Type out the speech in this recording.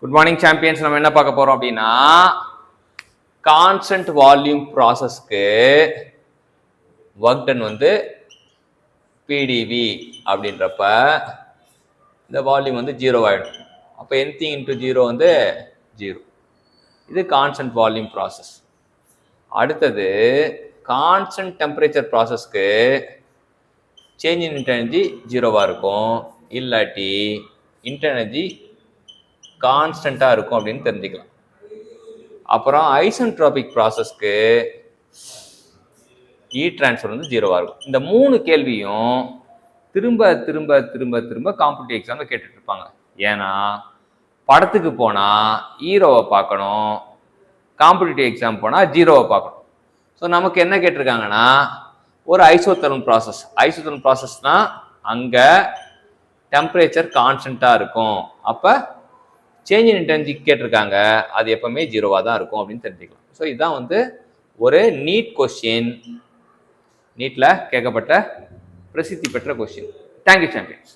Good morning champions. நம்ம என்ன பார்க்க போறோம் அப்படின்னா கான்ஸ்டன்ட் வால்யூம் ப்ராசஸ்க்கு ஒர்க் டன் வந்து பிடிவி அப்படின்றப்ப இந்த வால்யூம் வந்து 0 ஆகிடும். அப்போ எனிதிங் இன்டூ 0 வந்து 0. இது கான்ஸ்டன்ட் வால்யூம் ப்ராசஸ். அடுத்தது கான்ஸ்டன்ட் டெம்பரேச்சர் ப்ராசஸ்க்கு சேஞ்ச் இன் இன்டர்னர்ஜி 0வா இருக்கும், இல்லாட்டி இன்டர்னர்ஜி கான்ஸ்டண்ட்டாக இருக்கும் அப்படின்னு தெரிஞ்சுக்கலாம். அப்புறம் ஐசென்ட்ரோபிக் ப்ராசஸ்க்கு ஹீட் ட்ரான்ஸ்ஃபர் வந்து 0வா இருக்கும். இந்த 3 கேள்வியும் திரும்ப திரும்ப திரும்ப திரும்ப காம்படிட்டிவ் எக்ஸாமில் கேட்டுட்டு இருப்பாங்க. ஏன்னா படத்துக்கு போனால் ஹீரோவை பார்க்கணும், காம்படிட்டிவ் எக்ஸாம் போனால் 0வை பார்க்கணும். ஸோ நமக்கு என்ன கேட்டிருக்காங்கன்னா ஒரு ஐசோதெர்மல் ப்ராசஸ். ஐசோதெர்மல் ப்ராசஸ்னால் அங்கே டெம்பரேச்சர் கான்ஸ்டண்ட்டாக இருக்கும். அப்போ சேஞ்ச் இன் இன்டர்னர்ஜி கேட்டிருக்காங்க, அது எப்பவுமே 0வா தான் இருக்கும் அப்படின்னு தெரிஞ்சுக்கலாம். ஸோ இதுதான் வந்து ஒரு நீட் கொஸ்டின், நீட்டில் கேட்கப்பட்ட பிரசித்தி பெற்ற கொஸ்டின். Thank you champions.